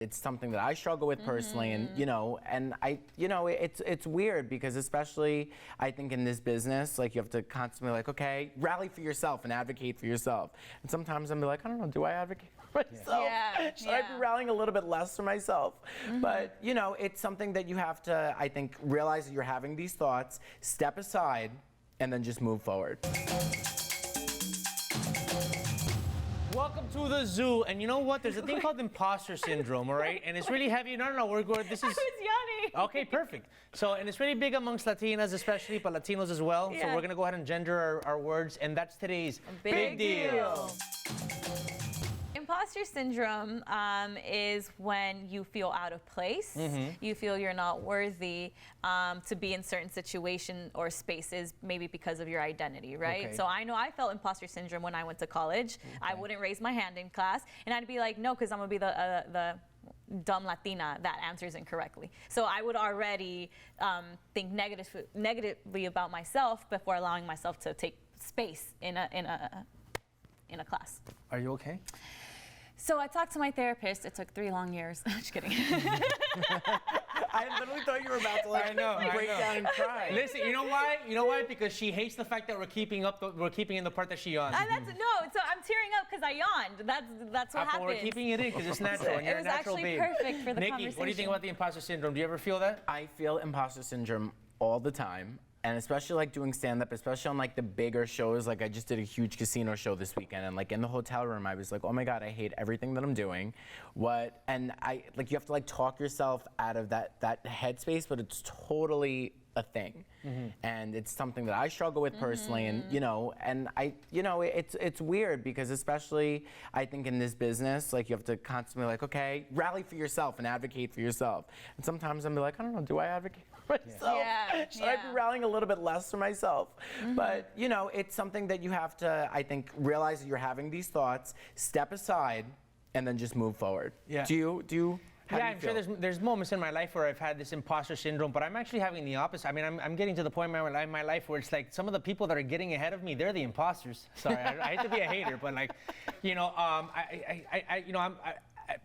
It's something that I struggle with personally, and it's weird because especially I think in this business, like you have to constantly like, okay, rally for yourself and advocate for yourself. And sometimes I'm like, I don't know, do I advocate for myself? Should I be rallying a little bit less for myself? But it's something that you have to, I think, realize that you're having these thoughts, step aside, and then just move forward. Welcome to the zoo, and you know what? There's a thing called imposter syndrome, all right? And it's really heavy. No, we're good. This is. I was yawning. Okay, perfect. So, and it's really big amongst Latinas, especially, but Latinos as well. Yeah. So we're gonna go ahead and gender our words, and that's today's big deal. Imposter syndrome is when you feel out of place. You feel you're not worthy to be in certain situations or spaces, maybe because of your identity, right? Okay. So I know I felt imposter syndrome when I went to college. I wouldn't raise my hand in class, and I'd be like, no, because I'm gonna be the dumb Latina that answers incorrectly. So I would already think negatively about myself before allowing myself to take space in a class. Are you okay? So I talked to my therapist. It took 3 long years. Just kidding. I literally thought you were about to like break down and cry. Listen, you know why? You know why? Because she hates the fact that we're keeping in the part that she yawns. So I'm tearing up because I yawned. That's what happened. We're keeping it in because it's natural, and you're a natural actually babe. perfect for the Nikki, conversation. what do you think about the imposter syndrome? Do you ever feel that? I feel imposter syndrome all the time. And especially like doing stand-up, especially on like the bigger shows, like I just did a huge casino show this weekend, and like in the hotel room, I was like, oh my God, I hate everything that I'm doing. And you have to like talk yourself out of that headspace, but it's totally a thing. And it's something that I struggle with personally, and it's weird because especially I think in this business, like you have to constantly like, okay, rally for yourself and advocate for yourself. And sometimes I'm like, I don't know, do I advocate for myself? Should I be rallying a little bit less for myself? But it's something that you have to, I think, realize that you're having these thoughts, step aside, and then just move forward. Yeah. Do you? I'm sure there's moments in my life where I've had this imposter syndrome, but I'm actually having the opposite. I mean, I'm getting to the point in my life where it's like some of the people that are getting ahead of me, they're the imposters. Sorry, I hate to be a hater, but like,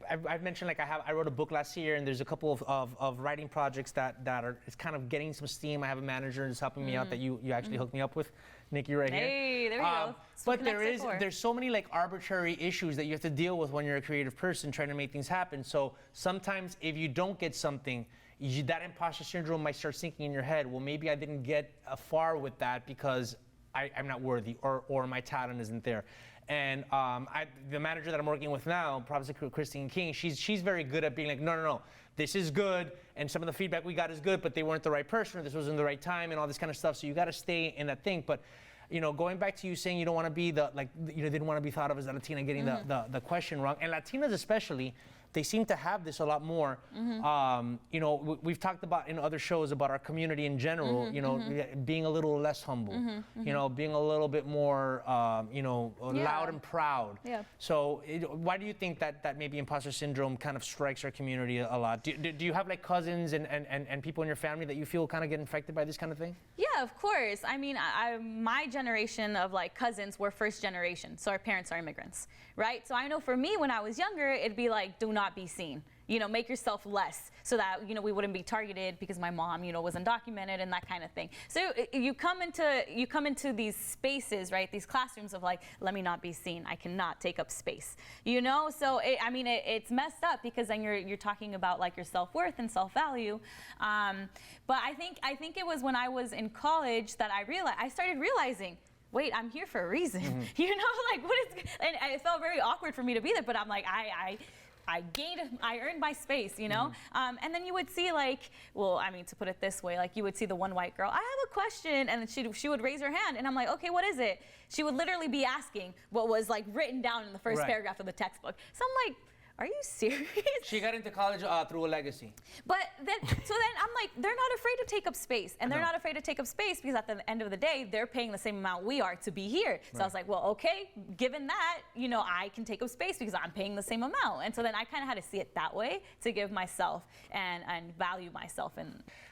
I've mentioned like I wrote a book last year, and there's a couple of writing projects that are it's kind of getting some steam. I have a manager who's helping me out that you actually hooked me up with, Nikki, right here. Hey, there we go. But there's so many like arbitrary issues that you have to deal with when you're a creative person trying to make things happen. So sometimes if you don't get something, that imposter syndrome might start sinking in your head. Well, maybe I didn't get far with that because I'm not worthy or my talent isn't there. And the manager that I'm working with now, Professor Christine King, she's very good at being like, no, this is good, and some of the feedback we got is good, but they weren't the right person, or this wasn't the right time, and all this kind of stuff. So you got to stay in that thing. But going back to you saying you don't want to be didn't want to be thought of as a Latina getting the question wrong, and Latinas especially, they seem to have this a lot more. We've talked about in other shows about our community in general, being a little less humble, being a little bit more, loud and proud. Yeah. So why do you think that maybe imposter syndrome kind of strikes our community a lot? Do you have like cousins and people in your family that you feel kind of get infected by this kind of thing? Yeah, of course. I mean, my generation of like cousins were first generation, so our parents are immigrants, right? So I know for me when I was younger, it'd be like, do not be seen. Make yourself less so that, we wouldn't be targeted because my mom, was undocumented and that kind of thing. So you come into these spaces, right? These classrooms of like, let me not be seen. I cannot take up space, So it's messed up because then you're talking about like your self-worth and self-value. But I think it was when I was in college that I started realizing, wait, I'm here for a reason. And it felt very awkward for me to be there, but I'm like, I earned my space, And then you would see to put it this way, like you would see the one white girl, I have a question, and then she would raise her hand, and I'm like, okay, what is it? She would literally be asking what was like written down in the first paragraph of the textbook. So I'm like, are you serious? She got into college through a legacy. But then I'm like, they're not afraid to take up space. And they're not afraid to take up space because at the end of the day, they're paying the same amount we are to be here. So I was like, well, okay, given that, I can take up space because I'm paying the same amount. And so then I kind of had to see it that way to give myself and value myself.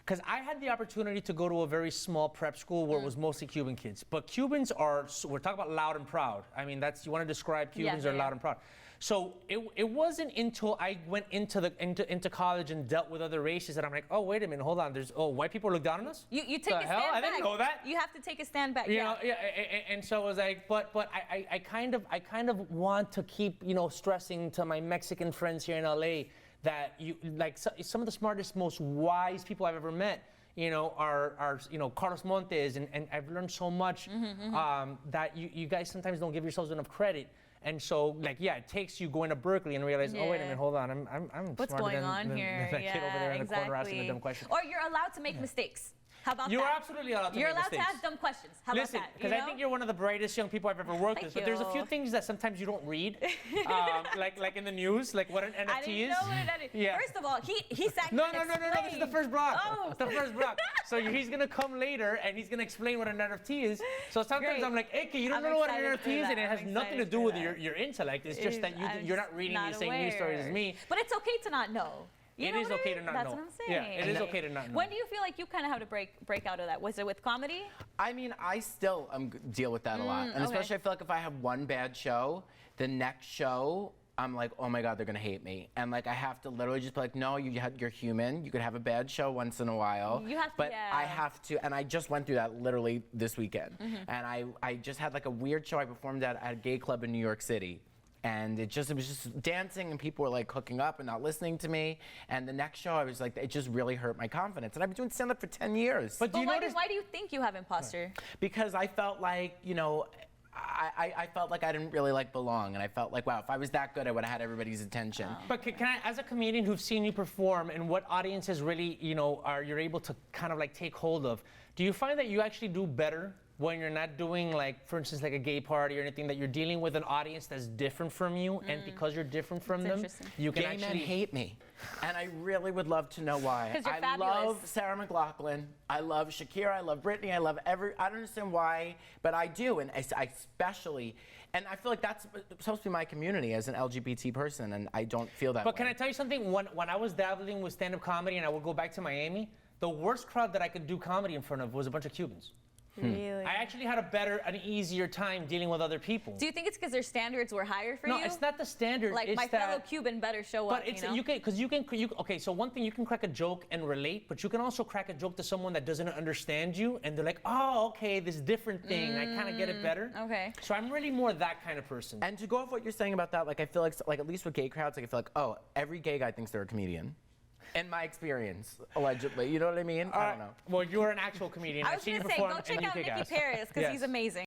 Because I had the opportunity to go to a very small prep school where it was mostly Cuban kids. But Cubans we're talking about loud and proud. I mean, you want to describe Cubans are loud and proud. So it wasn't until I went into college and dealt with other races that I'm like, oh, wait a minute, hold on. White people look down on us? You take The a stand hell? back. I didn't know that. You have to take a stand back. You know, and so I was like, but I kind of want to keep, stressing to my Mexican friends here in LA that some of the smartest, most wise people I've ever met, are Carlos Montes, and I've learned so much that you guys sometimes don't give yourselves enough credit. And so, it takes you going to Berkeley and realize, oh, wait a minute, hold on, I'm What's smarter going on than here? that kid over there in the corner asking a dumb question. Or you're allowed to make mistakes. How about You're that? absolutely allowed to You're make allowed mistakes. to ask dumb questions. How Listen, about that? because I think you're one of the brightest young people I've ever worked with. But there's a few you. things that sometimes you don't read, like in the news, like what an NFT I didn't know what an NFT. Yeah. First of all, he sat No, here and this is the first block. Oh. It's the first block. So he's gonna come later and he's gonna explain what an NFT is. So sometimes Great. I'm like, hey, you don't I'm know what an excited NFT for is, that. and it has I'm nothing to excited do for with that. your intellect. It's just that you're not reading the same news stories as me. But it's okay to not know. You It know is what I okay mean? to not That's know. what I'm saying. Yeah, it is okay to not know. When do you feel like you kind of have to break out of that? Was it with comedy? I mean, I still deal with that a lot. And okay. especially I feel like if I have one bad show, the next show, I'm like, oh my God, they're gonna hate me. And like I have to literally just be like, no, you're human. You could have a bad show once in a while. You have to, but yeah. I have to, and I just went through that literally this weekend. And I just had like a weird show I performed at a gay club in New York City. And it was just dancing, and people were like hooking up and not listening to me. And the next show, I was like, it just really hurt my confidence. And I've been doing stand-up for 10 years. But do you notice? Why do you think you have imposter? Because I felt like, I felt like I didn't really like belong, and I felt like, wow, if I was that good, I would have had everybody's attention. But can I, as a comedian who've seen you perform, and what audiences really, you're able to kind of like take hold of, do you find that you actually do better when you're not doing, like, for instance, like a gay party or anything, that you're dealing with an audience that's different from you, and because you're different from them, interesting. you can Gay actually men hate me, and I really would love to know why. 'Cause you're I fabulous. love Sarah McLachlan, I love Shakira, I love Britney, I don't understand why, but I do, and I especially, and I feel like that's supposed to be my community as an LGBT person, and I don't feel that But way. can I tell you something? When I was dabbling with stand-up comedy and I would go back to Miami, the worst crowd that I could do comedy in front of was a bunch of Cubans. Really? I actually had an easier time dealing with other people. Do you think it's because their standards were higher for No, you? it's not the standard. Like it's my that, fellow Cuban better show But up. it's you know? okay. So one thing, you can crack a joke and relate, but you can also crack a joke to someone that doesn't understand you, and they're like, oh, okay, this different thing. I kind of get it better. Okay. So I'm really more that kind of person. And to go off what you're saying about that, like I feel like at least with gay crowds, like I feel like, oh, every gay guy thinks they're a comedian. In my experience, allegedly. You know what I mean? I don't know. Well, you're an actual comedian. I I've was seen gonna you say, perform go and check you out kick Nikki ass. Paris because Yes. he's amazing.